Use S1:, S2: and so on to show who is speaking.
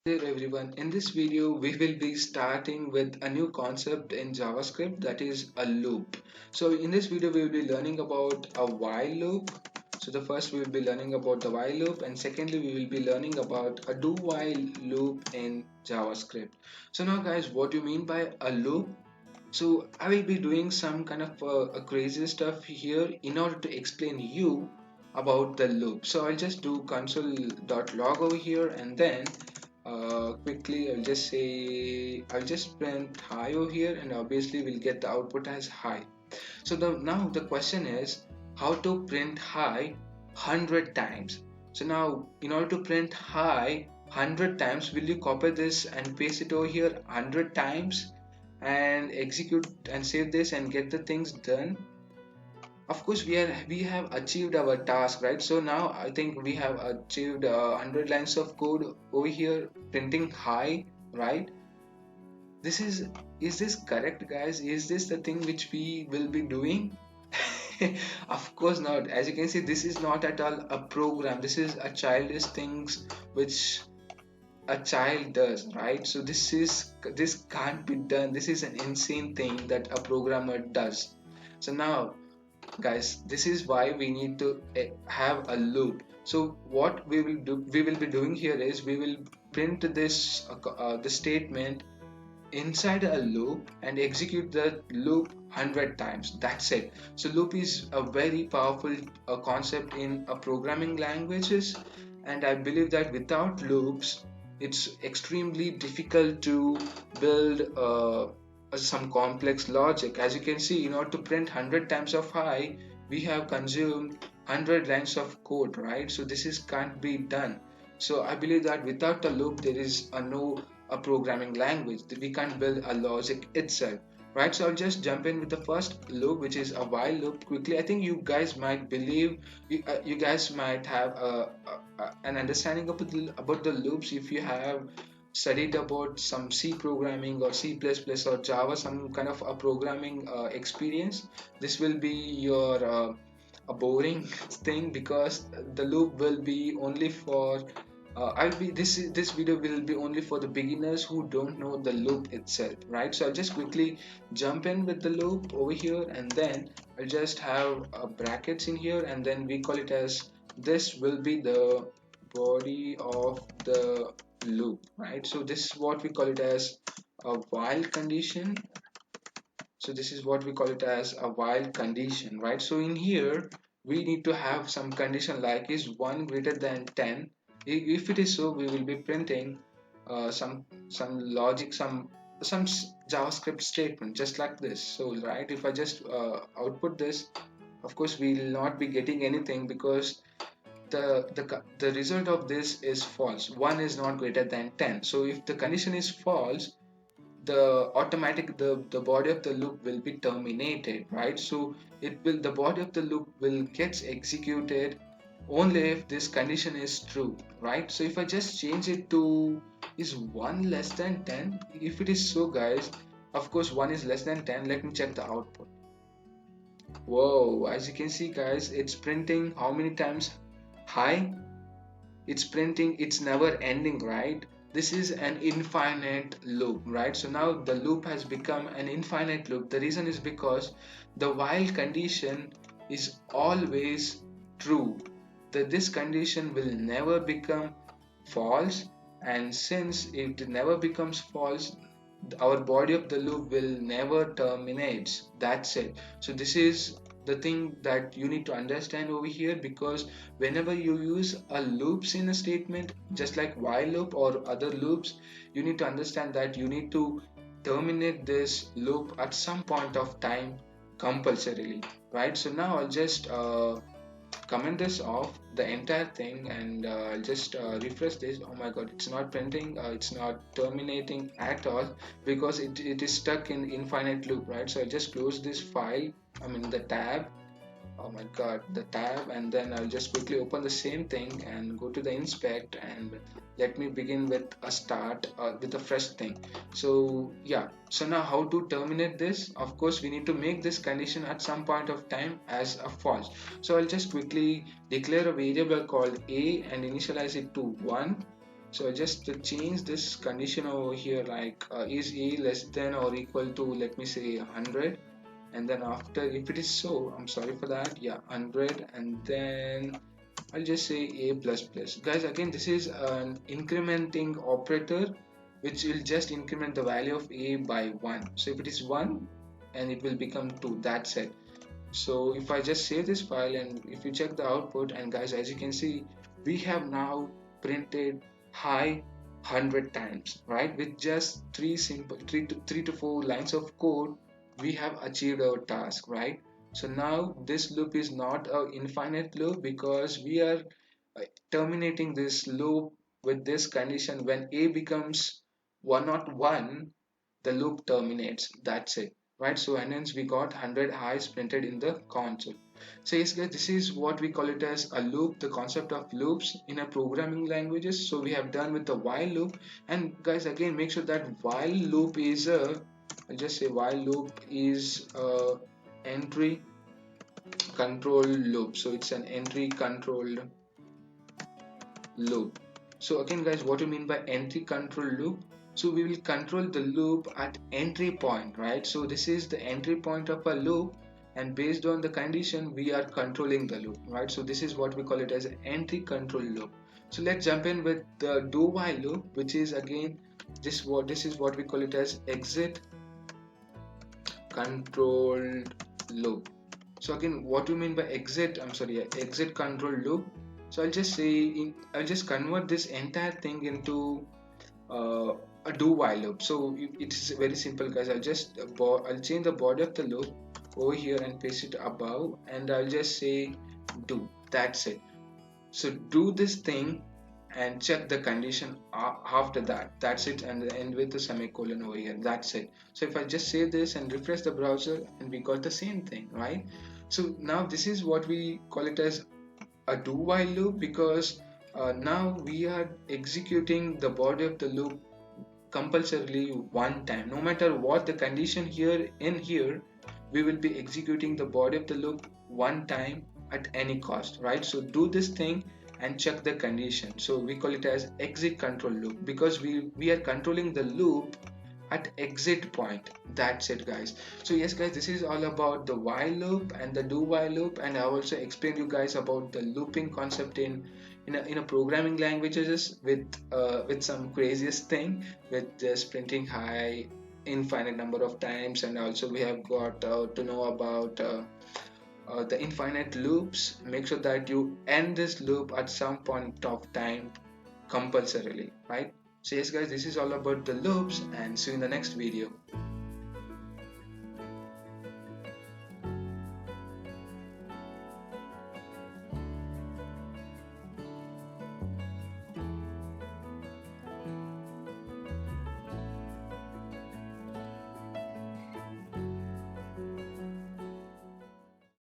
S1: There everyone, in this video we will be starting with a new concept in JavaScript, that is a loop. So in this video we will be learning about a while loop. So the first we will be learning about the while loop, and secondly we will be learning about a do while loop in JavaScript. So now guys, what do you mean by a loop? So I will be doing some kind of a crazy stuff here in order to explain you about the loop. So I'll just do console.log over here, and then quickly I'll just print hi over here, and obviously we'll get the output as hi. So now the question is how to print hi 100 times. So now in order to print hi 100 times, will you copy this and paste it over here 100 times and execute and save this and get the things done? Of course we have achieved our task, right? So now I think we have achieved 100 lines of code over here printing hi, right? This is this correct, guys? Is this the thing which we will be doing? Of course not. As you can see, this is not at all a program. This is a childish things which a child does, right? So this can't be done. This is an insane thing that a programmer does. So now guys, this is why we need to have a loop. So what we will be doing here is we will print the statement inside a loop and execute the loop 100 times. That's it. So loop is a very powerful concept in programming languages, and I believe that without loops it's extremely difficult to build some complex logic. As you can see, in order to print 100 times of hi, we have consumed 100 lines of code, right? So this is can't be done. So I believe that without a loop there is a programming language. We can't build a logic itself, right? So I'll just jump in with the first loop, which is a while loop quickly. I think you guys might believe you guys might have an understanding about the loops if you have studied about some C programming or C++ or Java, some kind of a programming experience. This will be your a boring thing, because the loop will be only for I'll be this video will be only for the beginners who don't know the loop itself, right? So I'll just quickly jump in with the loop over here, and then I'll just have brackets in here, and then we call it as this will be the body of the loop, right? So this is what we call it as a while condition. So this is what we call it as a while condition, right? So in here we need to have some condition like is 1 greater than 10. If it is so, we will be printing some logic, some JavaScript statement just like this. So right, if I just output this, of course we will not be getting anything, because the result of this is false. 1 is not greater than 10. So if the condition is false, the body of the loop will be terminated, right? So the body of the loop will get executed only if this condition is true, right? So if I just change it to is 1 less than 10, if it is so guys, of course 1 is less than 10. Let me check the output. Whoa, as you can see guys, it's printing how many times hi? It's printing, it's never ending, right? This is an infinite loop, right? So now the loop has become an infinite loop. The reason is because the while condition is always true, that this condition will never become false, and since it never becomes false, our body of the loop will never terminate. That's it. So this is the thing that you need to understand over here, because whenever you use a loops in a statement just like while loop or other loops, you need to understand that you need to terminate this loop at some point of time compulsorily, right? So now I'll just comment this off the entire thing, and I'll just refresh this. Oh my god, it's not printing, it's not terminating at all, because it is stuck in infinite loop, right? So I'll just close this file, I mean the tab. Oh my god, the tab, and then I'll just quickly open the same thing and go to the inspect, and let me begin with a start with a fresh thing. So yeah, so now how to terminate this? Of course we need to make this condition at some point of time as a false. So I'll just quickly declare a variable called a and initialize it to 1, So just to change this condition over here, like is a less than or equal to, let me say, 100, and then after, if it is so, I'm sorry for that, yeah, 100, and then I'll just say a plus plus. Guys, again, this is an incrementing operator which will just increment the value of a by 1. So if it is 1, and it will become 2, that's it. So if I just save this file, and if you check the output, and guys, as you can see, we have now printed high 100 times, right? With just three to four lines of code, we have achieved our task, right? So now this loop is not an infinite loop, because we are terminating this loop with this condition. When a becomes 101, the loop terminates, that's it, right? So and hence we got 100 highs printed in the console. So yes guys, this is what we call it as a loop, the concept of loops in a programming languages. So we have done with the while loop. And guys, again, make sure that while loop is a, I'll just say while loop is a entry control loop. So it's an entry controlled loop. So again guys, what do you mean by entry control loop? So we will control the loop at entry point, right? So this is the entry point of a loop, and based on the condition we are controlling the loop, right? So this is what we call it as an entry control loop. So let's jump in with the do while loop, which is again this is what we call it as exit controlled loop. So again, what do you mean by exit, I'm sorry, exit control loop? So I'll just say I'll just convert this entire thing into uh, a do while loop. So it's very simple guys. I'll change the body of the loop over here and paste it above, and I'll just say do, that's it. So do this thing and check the condition after that, that's it, and end with the semicolon over here, that's it. So if I just save this and refresh the browser, and we got the same thing, right? So now this is what we call it as a do while loop, because now we are executing the body of the loop compulsorily one time. No matter what the condition here in here, we will be executing the body of the loop one time at any cost, right? So do this thing and check the condition. So we call it as exit control loop, because we are controlling the loop at exit point, that's it guys. So yes guys, this is all about the while loop and the do while loop, and I also explained you guys about the looping concept in a programming languages with some craziest thing, with just printing high infinite number of times. And also we have got to know about the infinite loops. Make sure that you end this loop at some point of time compulsorily, right? So yes guys, this is all about the loops, and see you in the next video.